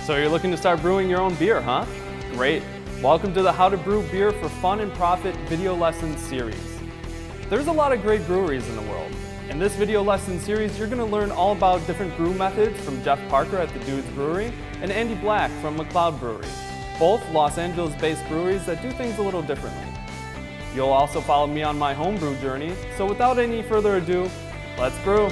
So you're looking to start brewing your own beer, huh? Great. Welcome to the How to Brew Beer for Fun and Profit video lesson series. There's a lot of great breweries in the world. In this video lesson series, you're going to learn all about different brew methods from Jeff Parker at the Dudes Brewery and Andy Black from McLeod Brewery, both Los Angeles-based breweries that do things a little differently. You'll also follow me on my homebrew journey, so without any further ado, let's brew.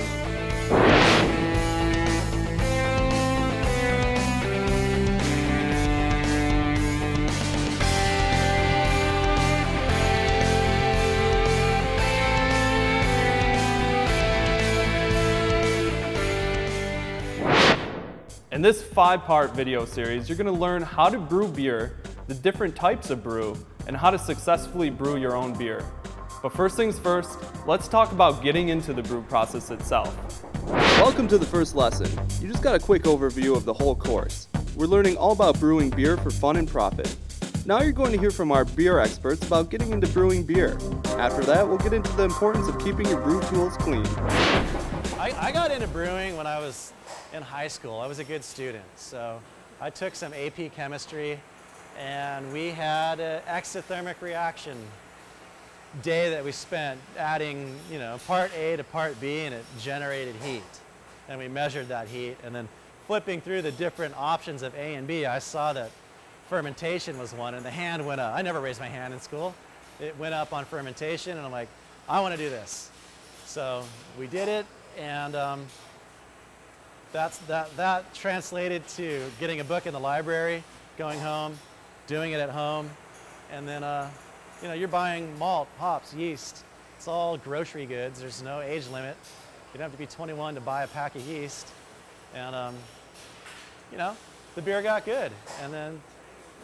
In this 5-part video series, you're going to learn how to brew beer, the different types of brew, and how to successfully brew your own beer. But first things first, let's talk about getting into the brew process itself. Welcome to the first lesson. You just got a quick overview of the whole course. We're learning all about brewing beer for fun and profit. Now you're going to hear from our beer experts about getting into brewing beer. After that, we'll get into the importance of keeping your brew tools clean. I got into brewing when I was in high school. I was a good student, so I took some AP chemistry, and we had an exothermic reaction day that we spent adding, part A to part B, and it generated heat. And we measured that heat, and then flipping through the different options of A and B, I saw that fermentation was one, and the hand went up. I never raised my hand in school. It went up on fermentation, and I'm like, I want to do this. So we did it, and that translated to getting a book in the library, going home, doing it at home, and then you're buying malt, hops, yeast. It's all grocery goods. There's no age limit. You don't have to be 21 to buy a pack of yeast, and the beer got good, and then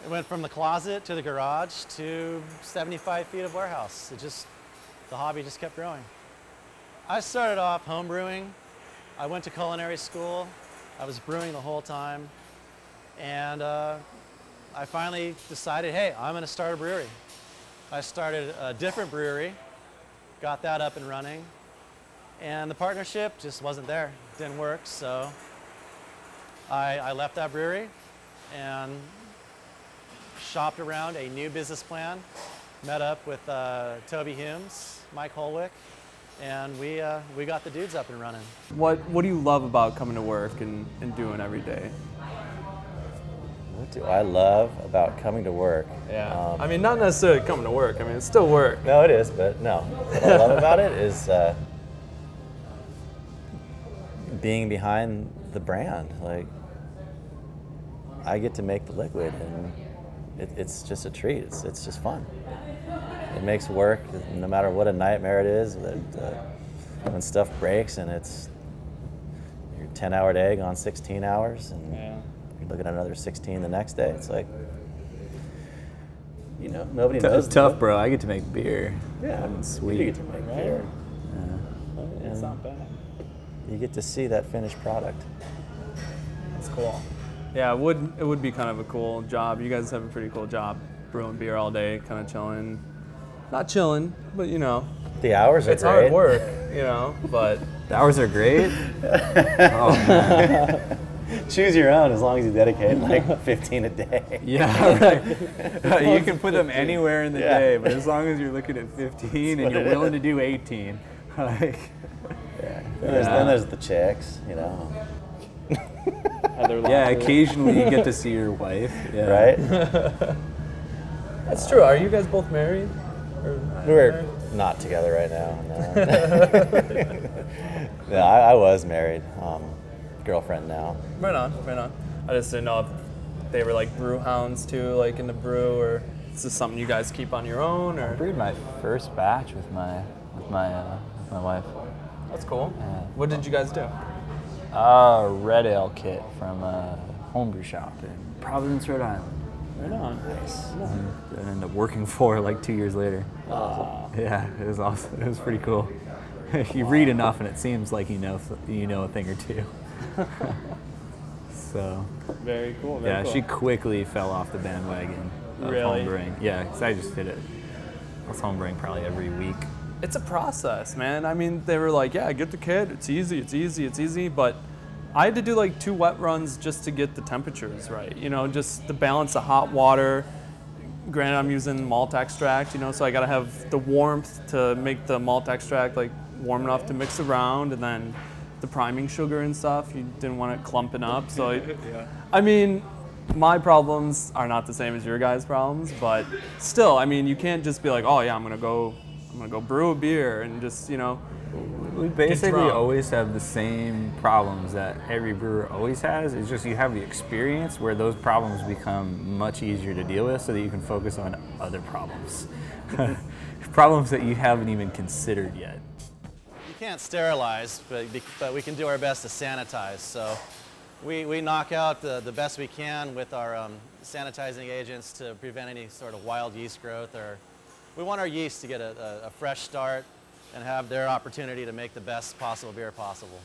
it went from the closet to the garage to 75 feet of warehouse. The hobby just kept growing. I started off home brewing. I went to culinary school. I was brewing the whole time. And I finally decided, hey, I'm gonna start a brewery. I started a different brewery, got that up and running. And the partnership just wasn't there, didn't work. So I left that brewery and shopped around a new business plan, met up with Toby Humes, Mike Holwick, and we got the Dudes up and running. What do you love about coming to work and doing every day? What do I love about coming to work? Yeah, I mean, not necessarily coming to work. I mean, it's still work. No, it is, but no. What I love about it is being behind the brand. Like, I get to make the liquid, and it's just a treat. It's just fun. It makes work, no matter what a nightmare it is, when stuff breaks and it's your 10-hour day gone 16 hours, and you're looking at another 16 the next day. It's like, nobody knows. It's tough, bro. I get to make beer. Yeah, sweet. You get to make beer. Yeah. It's not bad. You get to see that finished product. That's cool. Yeah, it would be kind of a cool job. You guys have a pretty cool job, brewing beer all day, kind of chilling. Not chilling, but The hours are it's great. hard work, but The hours are great. Oh, man. Choose your own as long as you dedicate like 15 a day. Yeah, right. You can put them anywhere in the day, but as long as you're looking at 15 and you're willing to do 18, like. Then there's the chicks, Yeah, occasionally you get to see your wife. Yeah. Right? That's true. Are you guys both married? We're not together right now. No, no, I was married. Girlfriend now. Right on. I just didn't know if they were like brew hounds too, like in the brew, or is this something you guys keep on your own? Or I brewed my first batch with my wife. That's cool. What did you guys do? Red ale kit from a homebrew shop in Providence, Rhode Island. Right on. Nice. I ended up working for like 2 years later. Yeah, it was awesome. It was pretty cool. You read enough and it seems like you know a thing or two. So. Very cool. Very cool. She quickly fell off the bandwagon of homebrewing. Yeah, because I just did it. I was homebrewing probably every week. It's a process, man. I mean, they were like, yeah, get the kit. It's easy, but I had to do like 2 wet runs just to get the temperatures right, you know, just to balance the hot water. Granted, I'm using malt extract, you know, so I gotta have the warmth to make the malt extract like warm enough to mix around, and then the priming sugar and stuff, you didn't want it clumping up. So, Yeah. I mean, my problems are not the same as your guys' problems, but still, I mean, you can't just be like, oh yeah, I'm gonna go brew a beer and just, you know. We basically drunk. always have the same problems that every brewer always has. It's just you have the experience where those problems become much easier to deal with so that you can focus on other problems. Problems that you haven't even considered yet. You can't sterilize, but we can do our best to sanitize. So we knock out the best we can with our sanitizing agents to prevent any sort of wild yeast growth. Or we want our yeast to get a fresh start and have their opportunity to make the best possible beer possible.